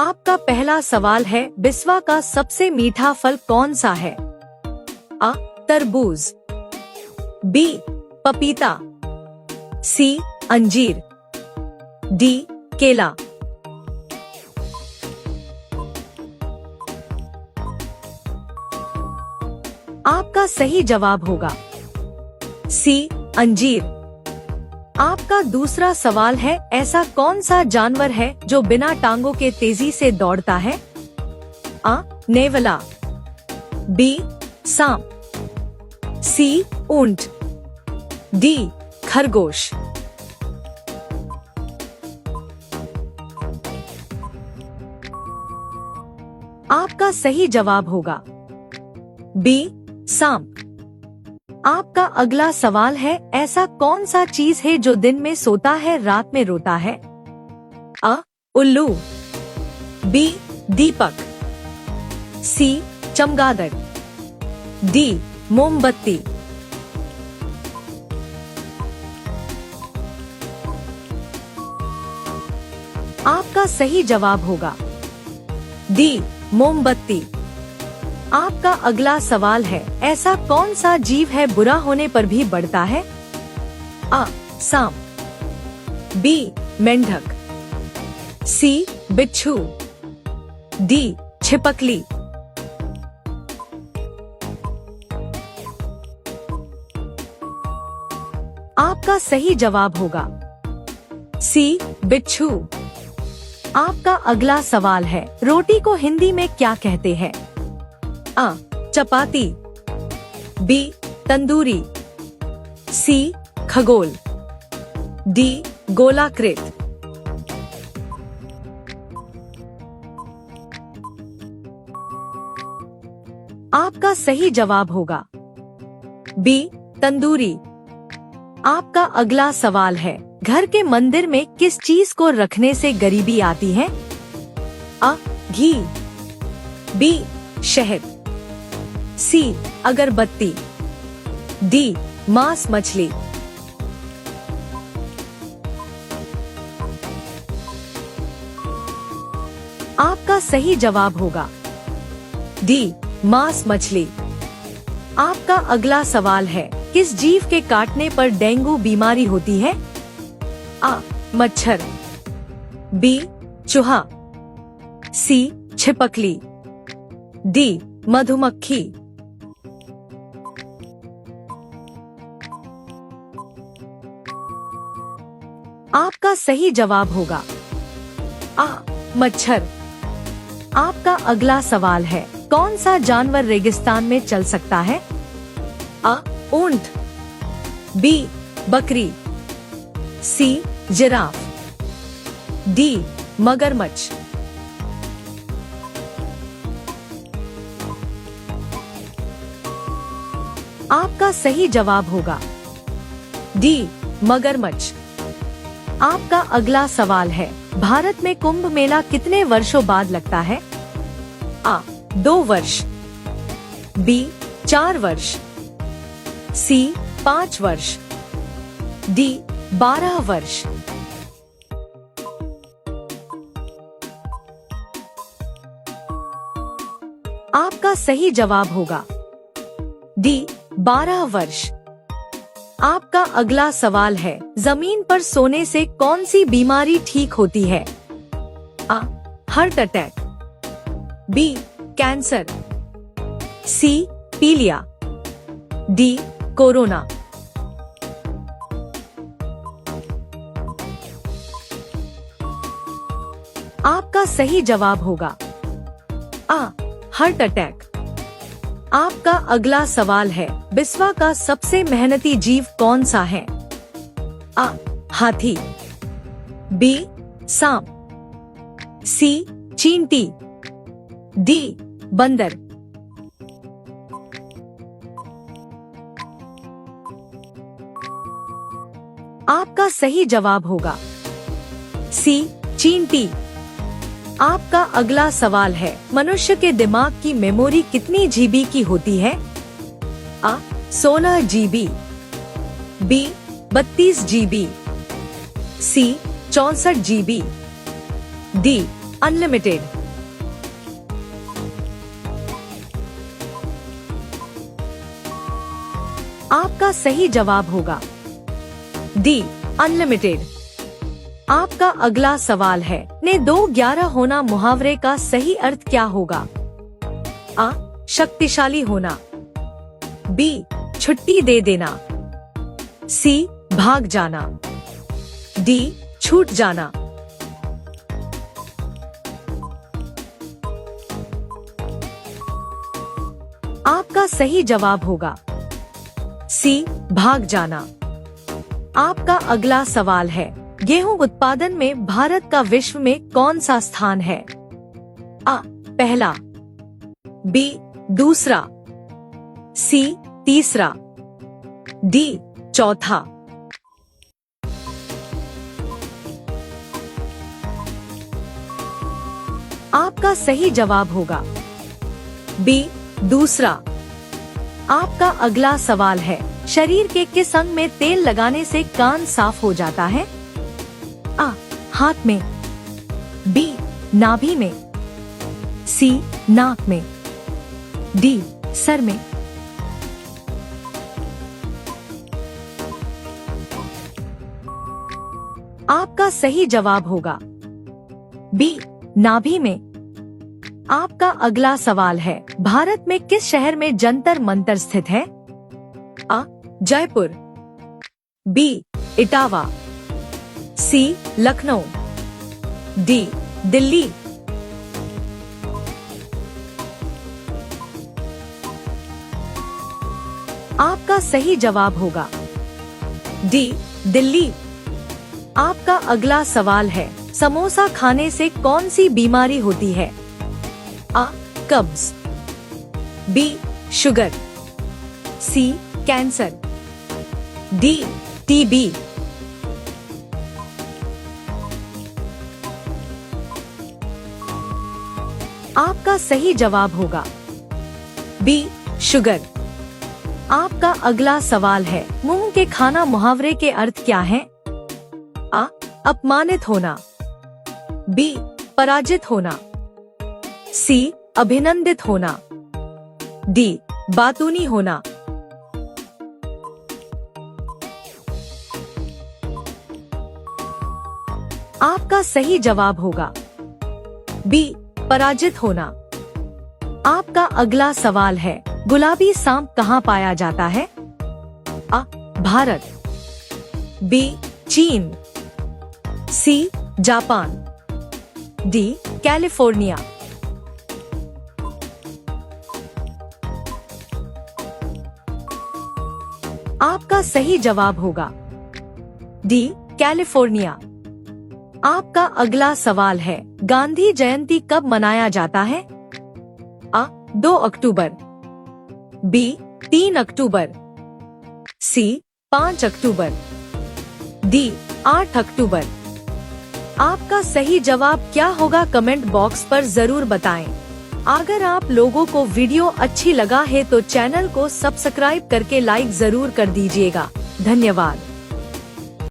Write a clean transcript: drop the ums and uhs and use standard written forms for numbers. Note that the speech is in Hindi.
आपका पहला सवाल है, बिस्वा का सबसे मीठा फल कौन सा है? आ. तरबूज, बी. पपीता, सी. अंजीर, डी. केला। आपका सही जवाब होगा सी. अंजीर। आपका दूसरा सवाल है, ऐसा कौन सा जानवर है जो बिना टांगों के तेजी से दौड़ता है? आ. नेवला, बी. सांप, सी. ऊंट, डी. खरगोश। आपका सही जवाब होगा बी. सांप। आपका अगला सवाल है, ऐसा कौन सा चीज है जो दिन में सोता है रात में रोता है? अ. उल्लू, बी. दीपक, सी. चमगादड़, डी. मोमबत्ती। आपका सही जवाब होगा डी. मोमबत्ती। आपका अगला सवाल है, ऐसा कौन सा जीव है बुरा होने पर भी बढ़ता है? आ. सांप, बी. मेंढक, सी. बिच्छू, डी. छिपकली। आपका सही जवाब होगा सी. बिच्छू। आपका अगला सवाल है, रोटी को हिंदी में क्या कहते हैं? आ. चपाती, बी. तंदूरी, सी. खगोल, डी. गोलाकृत। आपका सही जवाब होगा बी. तंदूरी। आपका अगला सवाल है, घर के मंदिर में किस चीज को रखने से गरीबी आती है? आ. घी, बी. शहद, सी. अगरबत्ती, डी. मांस मछली। आपका सही जवाब होगा डी. मांस मछली। आपका अगला सवाल है, किस जीव के काटने पर डेंगू बीमारी होती है? आ. मच्छर, बी. चूहा, सी. छिपकली, डी. मधुमक्खी। आपका सही जवाब होगा आ. मच्छर। आपका अगला सवाल है, कौन सा जानवर रेगिस्तान में चल सकता है? आ. ऊंट, बी. बकरी, सी. Giraffe, D. मगरमच्छ। आपका सही जवाब होगा डी. मगरमच्छ। आपका अगला सवाल है, भारत में कुंभ मेला कितने वर्षों बाद लगता है? आ. 2 वर्ष, बी. 4 वर्ष, सी. 5 वर्ष, डी. 12 वर्ष। आपका सही जवाब होगा डी. 12 वर्ष। आपका अगला सवाल है, जमीन पर सोने से कौन सी बीमारी ठीक होती है? A. Heart attack, B. Cancer, C. पीलिया, डी. कोरोना। आपका सही जवाब होगा आ. Heart attack. आपका अगला सवाल है, बिस्वा का सबसे मेहनती जीव कौन सा है? आ. हाथी, बी. सांप, सी. चींटी, डी. बंदर। आपका सही जवाब होगा सी. चींटी। आपका अगला सवाल है, मनुष्य के दिमाग की मेमोरी कितनी जीबी की होती है? आ. 16 GB, बी. 32 GB, सी. 64 GB, डी. अनलिमिटेड। आपका सही जवाब होगा डी, अनलिमिटेड। आपका अगला सवाल है, ने 2-11 होना मुहावरे का सही अर्थ क्या होगा? आ, शक्तिशाली होना, बी, छुट्टी दे देना, सी, भाग जाना, डी, छूट जाना। आपका सही जवाब होगा सी, भाग जाना। आपका अगला सवाल है, गेहूं उत्पादन में भारत का विश्व में कौन सा स्थान है? आ, पहला, बी, दूसरा, सी, तीसरा, डी, चौथा। आपका सही जवाब होगा बी, दूसरा। आपका अगला सवाल है, शरीर के किस अंग में तेल लगाने से कान साफ हो जाता है? आ, हाथ में, बी, नाभि में, सी, नाक में, डी, सर में। आपका सही जवाब होगा बी, नाभि में। आपका अगला सवाल है, भारत में किस शहर में जंतर मंतर स्थित है? आ, जयपुर, बी, इटावा, सी, लखनऊ, डी, दिल्ली। आपका सही जवाब होगा डी, दिल्ली। आपका अगला सवाल है, समोसा खाने से कौन सी बीमारी होती है? आ, कब्ज, बी, शुगर, सी, कैंसर, डी, टीबी। आपका सही जवाब होगा बी, शुगर। आपका अगला सवाल है, मुंह के खाना मुहावरे के अर्थ क्या हैं? आ, अपमानित होना, बी, पराजित होना, सी, अभिनंदित होना, डी, बातूनी होना। आपका सही जवाब होगा बी, पराजित होना। आपका अगला सवाल है, गुलाबी सांप कहाँ पाया जाता है? आ, भारत, बी, चीन, सी, जापान, डी, कैलिफोर्निया। आपका सही जवाब होगा डी, कैलिफोर्निया। आपका अगला सवाल है, गांधी जयंती कब मनाया जाता है? आ, 2 अक्टूबर, बी, 3 अक्टूबर, सी, 5 अक्टूबर, डी, 8 अक्टूबर। आपका सही जवाब क्या होगा? कमेंट बॉक्स पर जरूर बताएं। अगर आप लोगों को वीडियो अच्छी लगा है तो चैनल को सब्सक्राइब करके लाइक जरूर कर दीजिएगा। धन्यवाद।